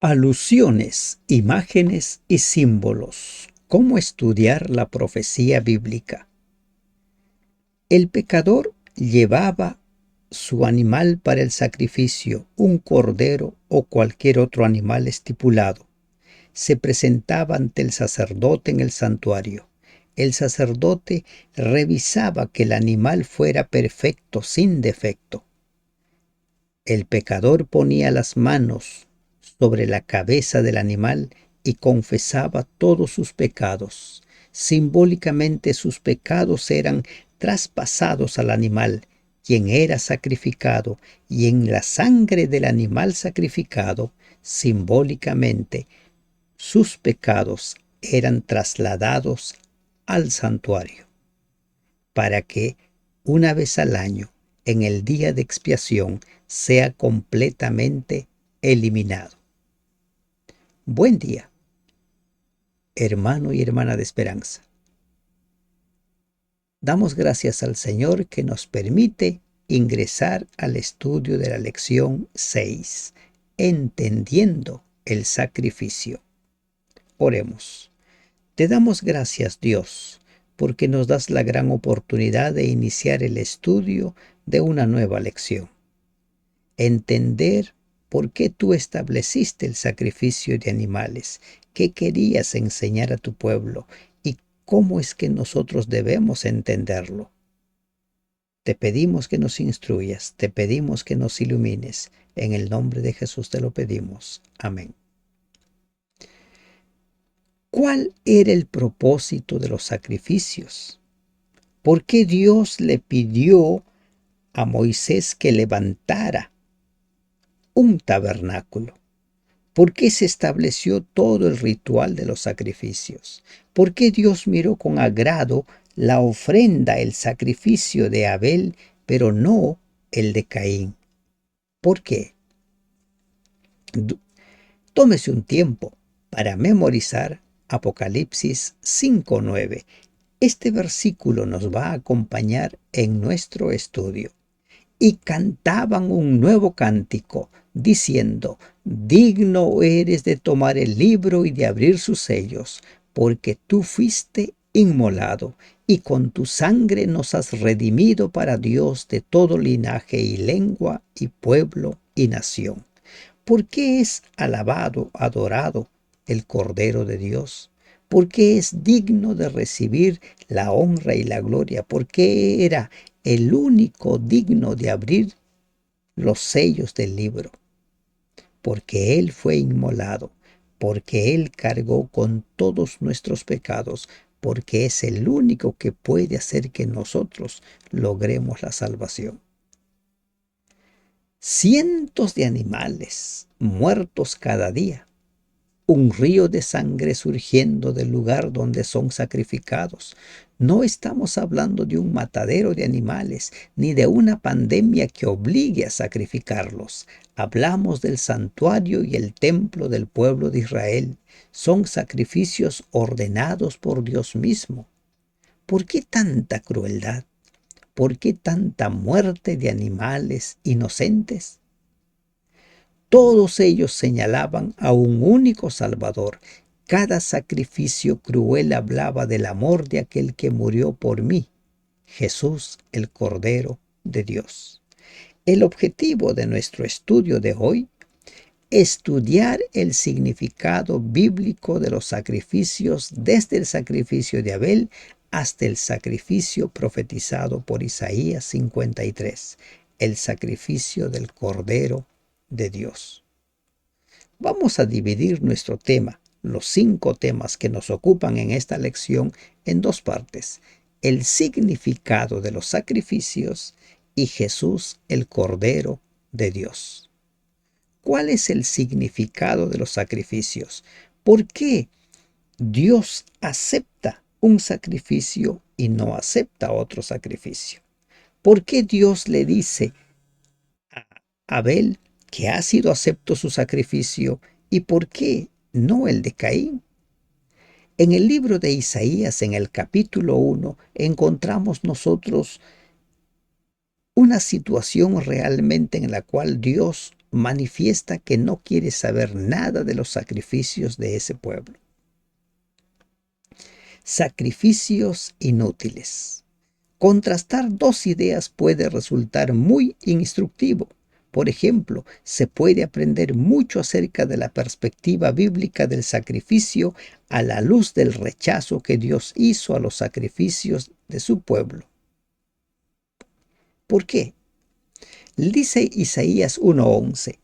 Alusiones, imágenes y símbolos. ¿Cómo estudiar la profecía bíblica? El pecador llevaba su animal para el sacrificio, un cordero o cualquier otro animal estipulado. Se presentaba ante el sacerdote en el santuario. El sacerdote revisaba que el animal fuera perfecto, sin defecto. El pecador ponía las manos sobre la cabeza del animal y confesaba todos sus pecados. Simbólicamente sus pecados eran traspasados al animal, quien era sacrificado, y en la sangre del animal sacrificado, simbólicamente, sus pecados eran trasladados al santuario, para que una vez al año, en el día de expiación, sea completamente eliminado. Buen día, hermano y hermana de esperanza. Damos gracias al Señor que nos permite ingresar al estudio de la lección 6, entendiendo el sacrificio. Oremos. Te damos gracias, Dios, porque nos das la gran oportunidad de iniciar el estudio de una nueva lección. Entender por qué tú estableciste el sacrificio de animales, qué querías enseñar a tu pueblo y cómo es que nosotros debemos entenderlo. Te pedimos que nos instruyas, te pedimos que nos ilumines. En el nombre de Jesús te lo pedimos. Amén. ¿Cuál era el propósito de los sacrificios? ¿Por qué Dios le pidió a Moisés que levantara un tabernáculo? ¿Por qué se estableció todo el ritual de los sacrificios? ¿Por qué Dios miró con agrado la ofrenda, el sacrificio de Abel, pero no el de Caín? ¿Por qué? Tómese un tiempo para memorizar Apocalipsis 5:9. Este versículo nos va a acompañar en nuestro estudio. Y cantaban un nuevo cántico, diciendo: digno eres de tomar el libro y de abrir sus sellos, porque tú fuiste inmolado, y con tu sangre nos has redimido para Dios de todo linaje y lengua y pueblo y nación. ¿Por qué es alabado, adorado el Cordero de Dios? ¿Por qué es digno de recibir la honra y la gloria? ¿Por qué era el único digno de abrir los sellos del libro? Porque Él fue inmolado, porque Él cargó con todos nuestros pecados, porque es el único que puede hacer que nosotros logremos la salvación. Cientos de animales muertos cada día, un río de sangre surgiendo del lugar donde son sacrificados. No estamos hablando de un matadero de animales, ni de una pandemia que obligue a sacrificarlos. Hablamos del santuario y el templo del pueblo de Israel. Son sacrificios ordenados por Dios mismo. ¿Por qué tanta crueldad? ¿Por qué tanta muerte de animales inocentes? Todos ellos señalaban a un único Salvador. Cada sacrificio cruel hablaba del amor de aquel que murió por mí, Jesús, el Cordero de Dios. El objetivo de nuestro estudio de hoy: estudiar el significado bíblico de los sacrificios desde el sacrificio de Abel hasta el sacrificio profetizado por Isaías 53, el sacrificio del Cordero de Dios. Vamos a dividir nuestro tema, los 5 temas que nos ocupan en esta lección, en 2 partes: el significado de los sacrificios y Jesús, el Cordero de Dios. ¿Cuál es el significado de los sacrificios? ¿Por qué Dios acepta un sacrificio y no acepta otro sacrificio? ¿Por qué Dios le dice a Abel que ha sido acepto su sacrificio y por qué no el de Caín? En el libro de Isaías, en el capítulo 1, encontramos nosotros una situación realmente en la cual Dios manifiesta que no quiere saber nada de los sacrificios de ese pueblo. Sacrificios inútiles. Contrastar dos ideas puede resultar muy instructivo. Por ejemplo, se puede aprender mucho acerca de la perspectiva bíblica del sacrificio a la luz del rechazo que Dios hizo a los sacrificios de su pueblo. ¿Por qué? Dice Isaías 1:11,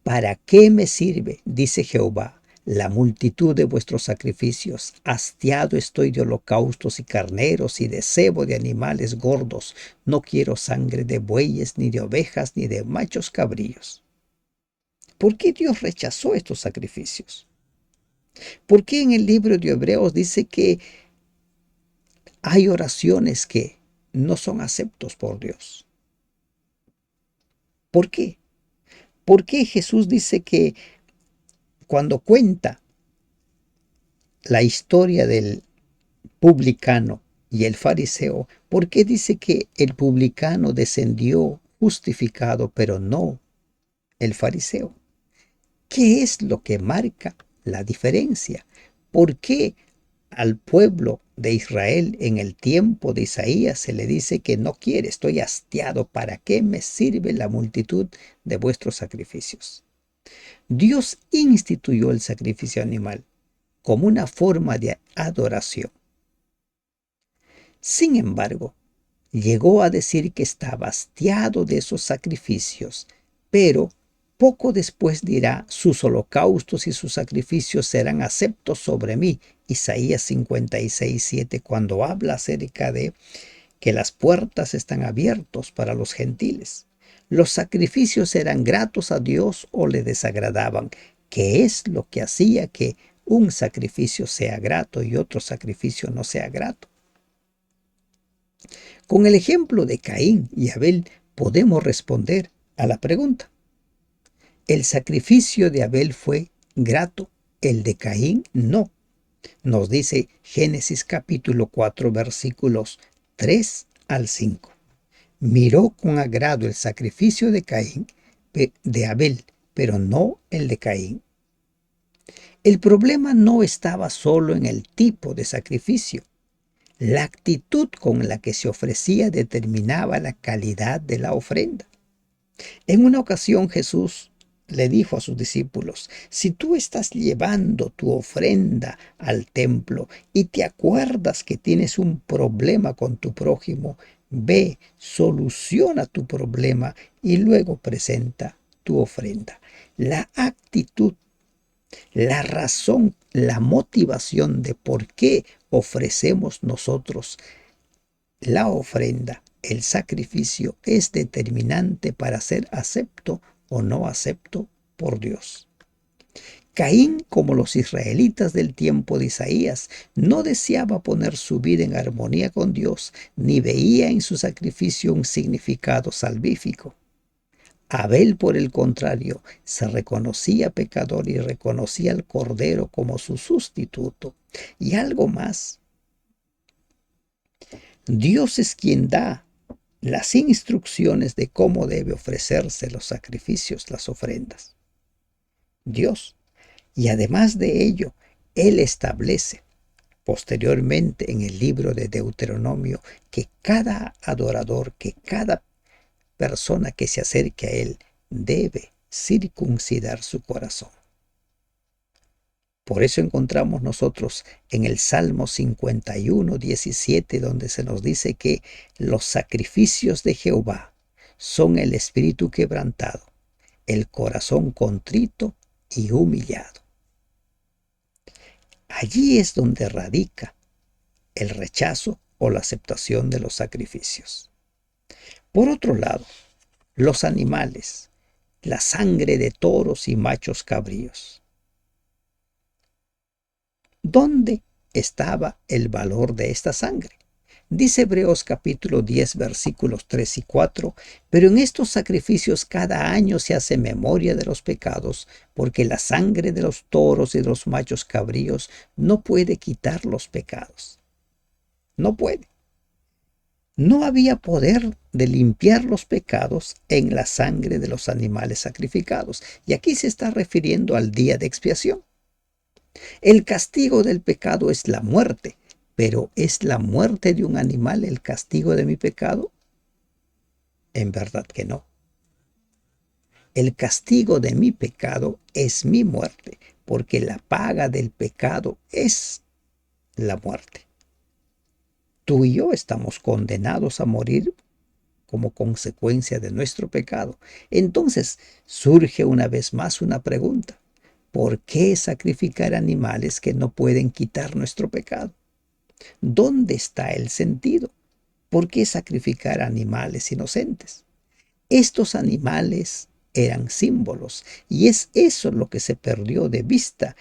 ¿para qué me sirve, dice Jehová, la multitud de vuestros sacrificios? Hastiado estoy de holocaustos y carneros y de cebo de animales gordos. No quiero sangre de bueyes, ni de ovejas, ni de machos cabríos. ¿Por qué Dios rechazó estos sacrificios? ¿Por qué en el libro de Hebreos dice que hay oraciones que no son aceptos por Dios? ¿Por qué? ¿Por qué Jesús dice que cuando cuenta la historia del publicano y el fariseo, por qué dice que el publicano descendió justificado, pero no el fariseo? ¿Qué es lo que marca la diferencia? ¿Por qué al pueblo de Israel en el tiempo de Isaías se le dice que no quiere, estoy hastiado, ¿para qué me sirve la multitud de vuestros sacrificios? Dios instituyó el sacrificio animal como una forma de adoración. Sin embargo, llegó a decir que estaba hastiado de esos sacrificios, pero poco después dirá, sus holocaustos y sus sacrificios serán aceptos sobre mí. Isaías 56:7, cuando habla acerca de que las puertas están abiertas para los gentiles. Los sacrificios eran gratos a Dios o le desagradaban. ¿Qué es lo que hacía que un sacrificio sea grato y otro sacrificio no sea grato? Con el ejemplo de Caín y Abel podemos responder a la pregunta. El sacrificio de Abel fue grato, el de Caín no. Nos dice Génesis capítulo 4 versículos 3 al 5. Miró con agrado el sacrificio de Caín, de Abel, pero no el de Caín. El problema no estaba solo en el tipo de sacrificio. La actitud con la que se ofrecía determinaba la calidad de la ofrenda. En una ocasión Jesús le dijo a sus discípulos, si tú estás llevando tu ofrenda al templo y te acuerdas que tienes un problema con tu prójimo, ve, soluciona tu problema y luego presenta tu ofrenda. La actitud, la razón, la motivación de por qué ofrecemos nosotros la ofrenda, el sacrificio, es determinante para ser acepto o no acepto por Dios. Caín, como los israelitas del tiempo de Isaías, no deseaba poner su vida en armonía con Dios, ni veía en su sacrificio un significado salvífico. Abel, por el contrario, se reconocía pecador y reconocía al Cordero como su sustituto. Y algo más, Dios es quien da las instrucciones de cómo debe ofrecerse los sacrificios, las ofrendas. Dios. Y además de ello, Él establece posteriormente en el libro de Deuteronomio que cada adorador, que cada persona que se acerque a Él debe circuncidar su corazón. Por eso encontramos nosotros en el Salmo 51:17, donde se nos dice que los sacrificios de Jehová son el espíritu quebrantado, el corazón contrito y humillado. Allí es donde radica el rechazo o la aceptación de los sacrificios. Por otro lado, los animales, la sangre de toros y machos cabríos. ¿Dónde estaba el valor de esta sangre? Dice Hebreos capítulo 10 versículos 3 y 4, pero en estos sacrificios cada año se hace memoria de los pecados, porque la sangre de los toros y de los machos cabríos no puede quitar los pecados. No puede. No había poder de limpiar los pecados en la sangre de los animales sacrificados. Y aquí se está refiriendo al día de expiación. El castigo del pecado es la muerte, pero ¿es la muerte de un animal el castigo de mi pecado? En verdad que no. El castigo de mi pecado es mi muerte, porque la paga del pecado es la muerte. Tú y yo estamos condenados a morir como consecuencia de nuestro pecado. Entonces surge una vez más una pregunta. ¿Por qué sacrificar animales que no pueden quitar nuestro pecado? ¿Dónde está el sentido? ¿Por qué sacrificar animales inocentes? Estos animales eran símbolos y es eso lo que se perdió de vista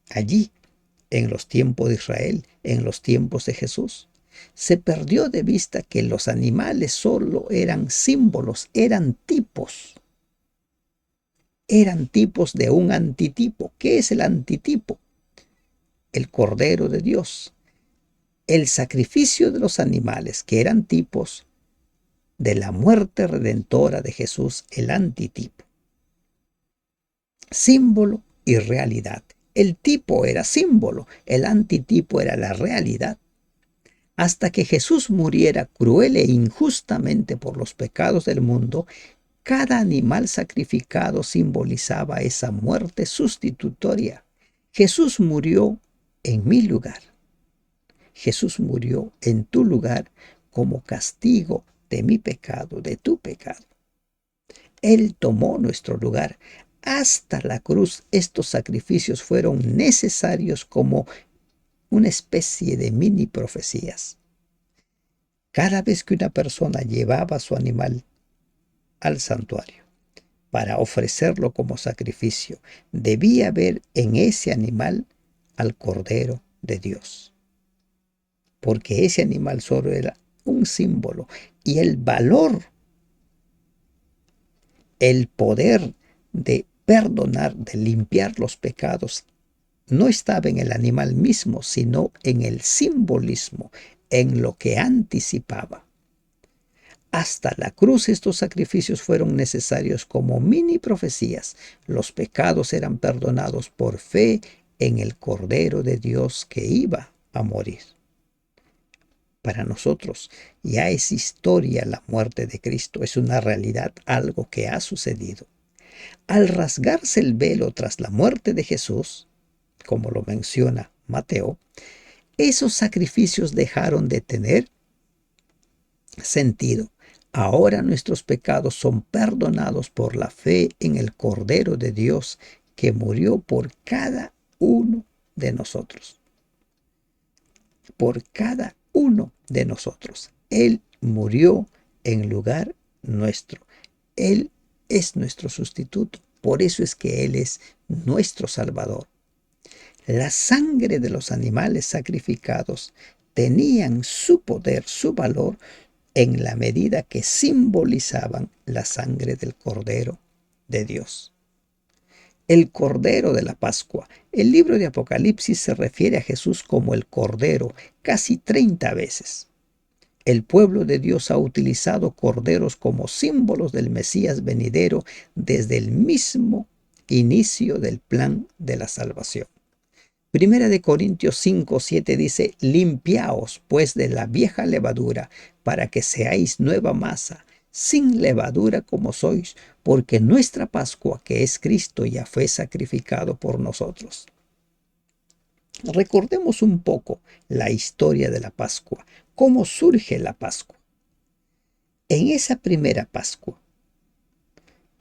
allí en los tiempos de Israel, en los tiempos de Jesús. Se perdió de vista que los animales solo eran símbolos, eran tipos de un antitipo. ¿Qué es el antitipo? El Cordero de Dios. El sacrificio de los animales, que eran tipos de la muerte redentora de Jesús, el antitipo. Símbolo y realidad. El tipo era símbolo, el antitipo era la realidad. Hasta que Jesús muriera cruel e injustamente por los pecados del mundo, cada animal sacrificado simbolizaba esa muerte sustitutoria. Jesús murió en mi lugar. Jesús murió en tu lugar como castigo de mi pecado, de tu pecado. Él tomó nuestro lugar. Hasta la cruz estos sacrificios fueron necesarios como una especie de mini profecías. Cada vez que una persona llevaba su animal al santuario para ofrecerlo como sacrificio, debía ver en ese animal al Cordero de Dios, porque ese animal solo era un símbolo y el valor, el poder de perdonar, de limpiar los pecados, no estaba en el animal mismo, sino en el simbolismo, en lo que anticipaba. Hasta la cruz estos sacrificios fueron necesarios como mini profecías. Los pecados eran perdonados por fe en el Cordero de Dios que iba a morir. Para nosotros ya es historia la muerte de Cristo, es una realidad, algo que ha sucedido. Al rasgarse el velo tras la muerte de Jesús, como lo menciona Mateo, esos sacrificios dejaron de tener sentido. Ahora nuestros pecados son perdonados por la fe en el Cordero de Dios que murió por cada uno de nosotros. Por cada uno de nosotros. Él murió en lugar nuestro. Él es nuestro sustituto. Por eso es que Él es nuestro Salvador. La sangre de los animales sacrificados tenían su poder, su valor, en la medida que simbolizaban la sangre del Cordero de Dios. El Cordero de la Pascua. El libro de Apocalipsis se refiere a Jesús como el Cordero casi 30 veces. El pueblo de Dios ha utilizado corderos como símbolos del Mesías venidero desde el mismo inicio del plan de la salvación. Primera de Corintios 5:7 dice: limpiaos pues de la vieja levadura, para que seáis nueva masa, sin levadura como sois, porque nuestra Pascua, que es Cristo, ya fue sacrificado por nosotros. Recordemos un poco la historia de la Pascua, cómo surge la Pascua. En esa primera Pascua,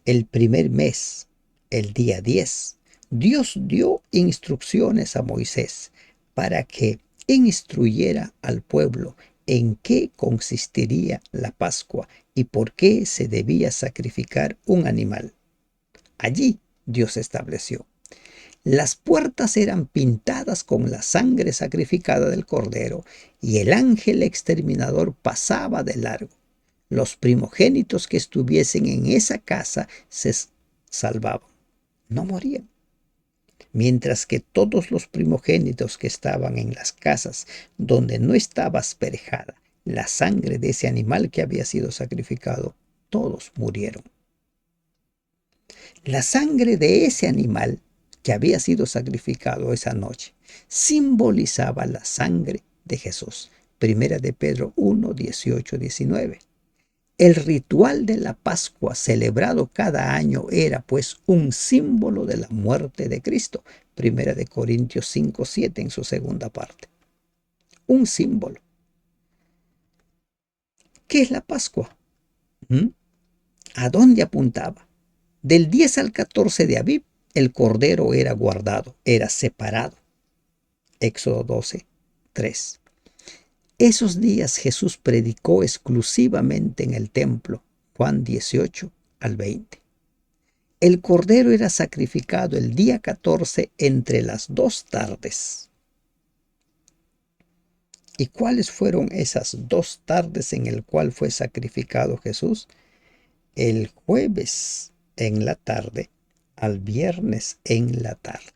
el primer mes, el día 10, Dios dio instrucciones a Moisés para que instruyera al pueblo en qué consistiría la Pascua y por qué se debía sacrificar un animal. Allí Dios estableció. Las puertas eran pintadas con la sangre sacrificada del cordero y el ángel exterminador pasaba de largo. Los primogénitos que estuviesen en esa casa se salvaban, no morían. Mientras que todos los primogénitos que estaban en las casas donde no estaba asperjada la sangre de ese animal que había sido sacrificado, todos murieron. La sangre de ese animal que había sido sacrificado esa noche simbolizaba la sangre de Jesús. Primera de Pedro 1, 18, 19. El ritual de la Pascua celebrado cada año era pues un símbolo de la muerte de Cristo. Primera de Corintios 5, 7 en su segunda parte. Un símbolo. ¿Qué es la Pascua? ¿A dónde apuntaba? Del 10 al 14 de Abib, el cordero era guardado, era separado. Éxodo 12, 3. Esos días Jesús predicó exclusivamente en el templo. Juan 18 al 20. El cordero era sacrificado el día 14 entre las 2 tardes. ¿Y cuáles fueron esas 2 tardes en el cual fue sacrificado Jesús? El jueves en la tarde al viernes en la tarde.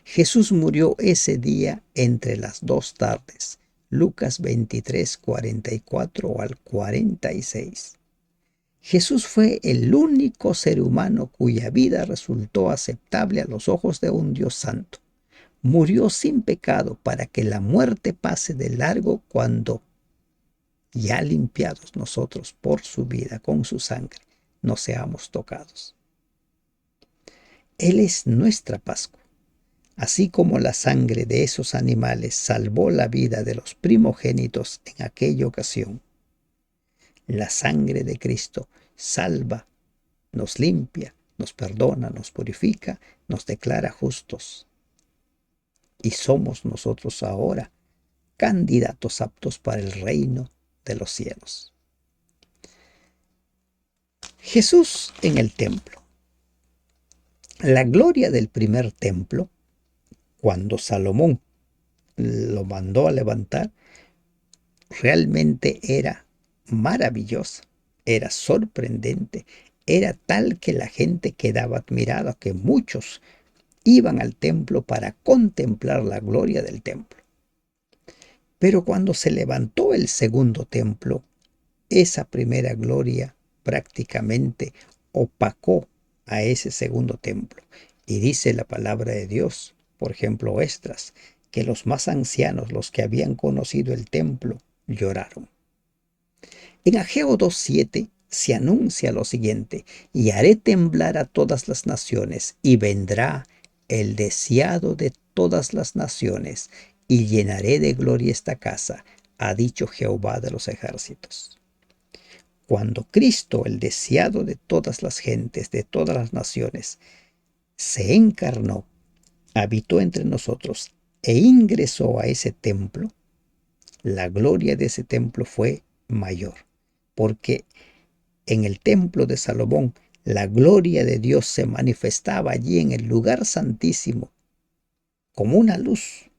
Jesús murió ese día entre las 2 tardes. Lucas 23, 44 al 46. Jesús fue el único ser humano cuya vida resultó aceptable a los ojos de un Dios santo. Murió sin pecado para que la muerte pase de largo cuando, ya limpiados nosotros por su vida, con su sangre, no seamos tocados. Él es nuestra Pascua. Así como la sangre de esos animales salvó la vida de los primogénitos en aquella ocasión, la sangre de Cristo salva, nos limpia, nos perdona, nos purifica, nos declara justos. Y somos nosotros ahora candidatos aptos para el reino de los cielos. Jesús en el templo. La gloria del primer templo, cuando Salomón lo mandó a levantar, realmente era maravillosa, era sorprendente, era tal que la gente quedaba admirada, que muchos iban al templo para contemplar la gloria del templo. Pero cuando se levantó el segundo templo, esa primera gloria prácticamente opacó a ese segundo templo. Y dice la palabra de Dios, por ejemplo, Esdras, que los más ancianos, los que habían conocido el templo, lloraron. En Ageo 2:7 se anuncia lo siguiente: y haré temblar a todas las naciones, y vendrá el deseado de todas las naciones, y llenaré de gloria esta casa, ha dicho Jehová de los ejércitos. Cuando Cristo, el deseado de todas las gentes, de todas las naciones, se encarnó, habitó entre nosotros e ingresó a ese templo, la gloria de ese templo fue mayor, porque en el templo de Salomón la gloria de Dios se manifestaba allí en el lugar santísimo como una luz.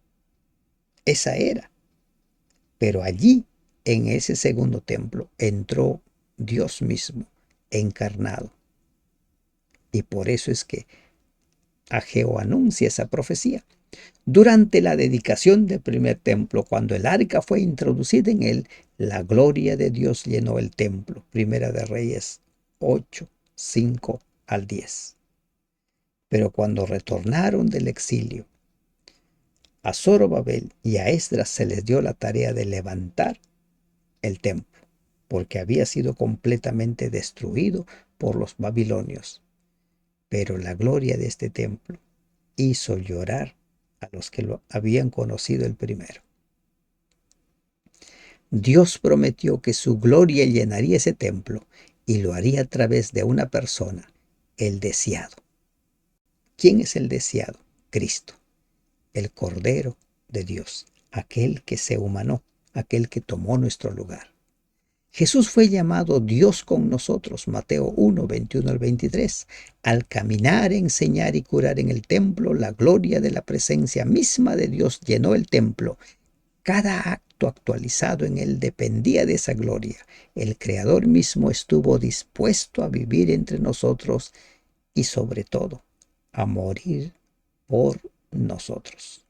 Esa era. Pero allí, en ese segundo templo, entró Dios mismo encarnado. Y por eso es que Ageo anuncia esa profecía. Durante la dedicación del primer templo, cuando el arca fue introducida en él, la gloria de Dios llenó el templo. Primera de Reyes 8, 5 al 10. Pero cuando retornaron del exilio, a Zorobabel y a Esdras se les dio la tarea de levantar el templo, porque había sido completamente destruido por los babilonios. Pero la gloria de este templo hizo llorar a los que lo habían conocido el primero. Dios prometió que su gloria llenaría ese templo y lo haría a través de una persona, el deseado. ¿Quién es el deseado? Cristo, el Cordero de Dios, aquel que se humanó, aquel que tomó nuestro lugar. Jesús fue llamado Dios con nosotros, Mateo 1, 21 al 23. Al caminar, enseñar y curar en el templo, la gloria de la presencia misma de Dios llenó el templo. Cada acto actualizado en él dependía de esa gloria. El Creador mismo estuvo dispuesto a vivir entre nosotros y sobre todo a morir por nosotros.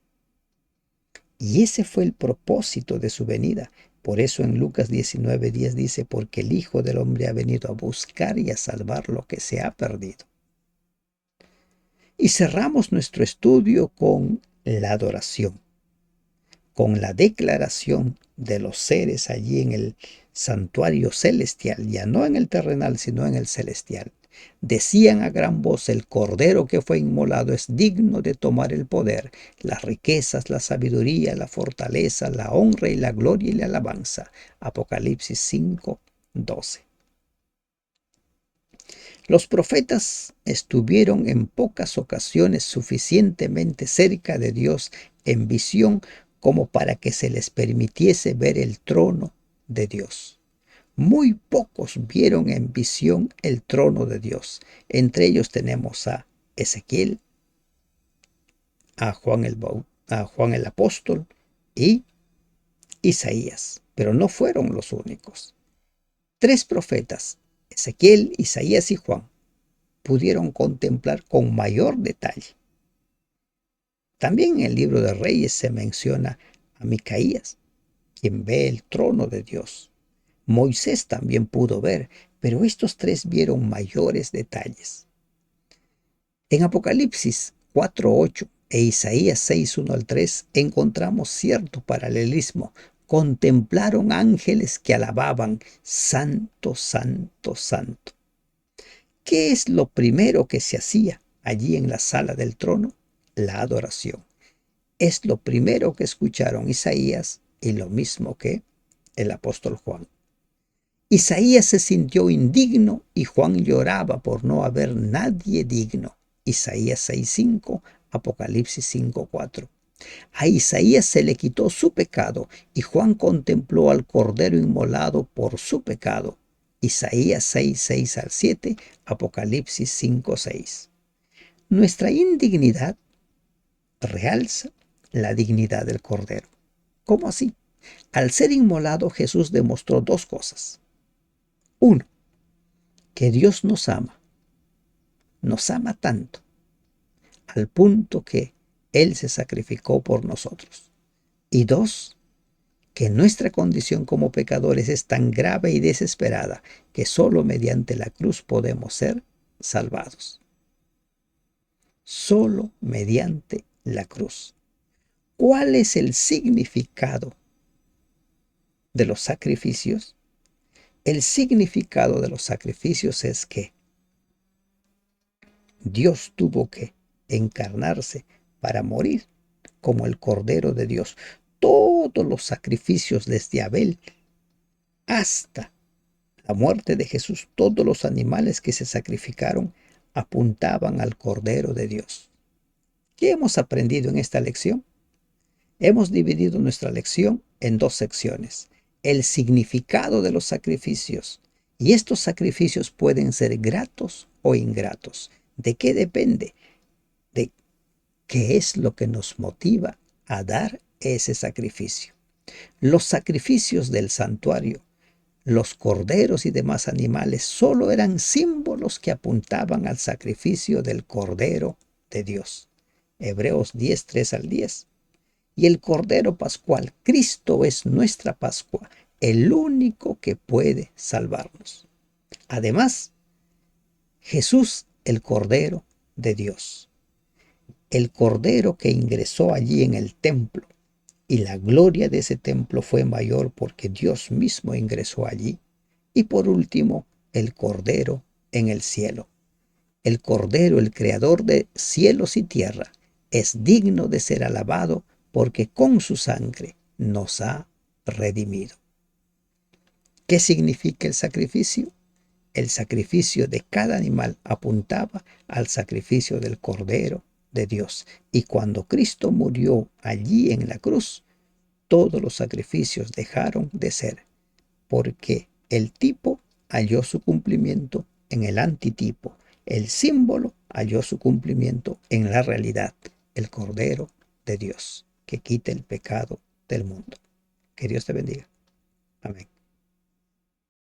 Y ese fue el propósito de su venida, Por eso en Lucas 19:10 dice, porque el Hijo del Hombre ha venido a buscar y a salvar lo que se ha perdido. Y cerramos nuestro estudio con la adoración, con la declaración de los seres allí en el santuario celestial, ya no en el terrenal, sino en el celestial. Decían a gran voz, el Cordero que fue inmolado es digno de tomar el poder, las riquezas, la sabiduría, la fortaleza, la honra y la gloria y la alabanza. Apocalipsis 5:12. Los profetas estuvieron en pocas ocasiones suficientemente cerca de Dios en visión como para que se les permitiese ver el trono de Dios. Muy pocos vieron en visión el trono de Dios. Entre ellos tenemos a Ezequiel, a Juan el apóstol y Isaías, pero no fueron los únicos. 3 profetas, Ezequiel, Isaías y Juan, pudieron contemplar con mayor detalle. También en el libro de Reyes se menciona a Micaías, quien ve el trono de Dios. Moisés también pudo ver, pero estos 3 vieron mayores detalles. En Apocalipsis 4:8 e Isaías 6:1-3 encontramos cierto paralelismo. Contemplaron ángeles que alababan, Santo, Santo, Santo. ¿Qué es lo primero que se hacía allí en la sala del trono? La adoración. Es lo primero que escucharon Isaías y lo mismo que el apóstol Juan. Isaías se sintió indigno y Juan lloraba por no haber nadie digno. Isaías 6:5, Apocalipsis 5:4. A Isaías se le quitó su pecado y Juan contempló al Cordero inmolado por su pecado. Isaías 6:6-7, Apocalipsis 5:6. Nuestra indignidad realza la dignidad del Cordero. ¿Cómo así? Al ser inmolado, Jesús demostró 2 cosas. 1, que Dios nos ama tanto, al punto que Él se sacrificó por nosotros. Y 2, que nuestra condición como pecadores es tan grave y desesperada que solo mediante la cruz podemos ser salvados. Solo mediante la cruz. ¿Cuál es el significado de los sacrificios? El significado de los sacrificios es que Dios tuvo que encarnarse para morir como el Cordero de Dios. Todos los sacrificios desde Abel hasta la muerte de Jesús, todos los animales que se sacrificaron apuntaban al Cordero de Dios. ¿Qué hemos aprendido en esta lección? Hemos dividido nuestra lección en 2 secciones. El significado de los sacrificios. Y estos sacrificios pueden ser gratos o ingratos. ¿De qué depende? De qué es lo que nos motiva a dar ese sacrificio. Los sacrificios del santuario, los corderos y demás animales, solo eran símbolos que apuntaban al sacrificio del Cordero de Dios. Hebreos 10:3-10. Y el Cordero Pascual, Cristo es nuestra Pascua, el único que puede salvarnos. Además, Jesús, el Cordero de Dios, el Cordero que ingresó allí en el templo, y la gloria de ese templo fue mayor porque Dios mismo ingresó allí. Y por último, el Cordero en el cielo. El Cordero, el Creador de cielos y tierra, es digno de ser alabado porque con su sangre nos ha redimido. ¿Qué significa el sacrificio? El sacrificio de cada animal apuntaba al sacrificio del Cordero de Dios. Y cuando Cristo murió allí en la cruz, todos los sacrificios dejaron de ser, porque el tipo halló su cumplimiento en el antitipo, el símbolo halló su cumplimiento en la realidad, el Cordero de Dios, que quita el pecado del mundo. Que Dios te bendiga. Amén.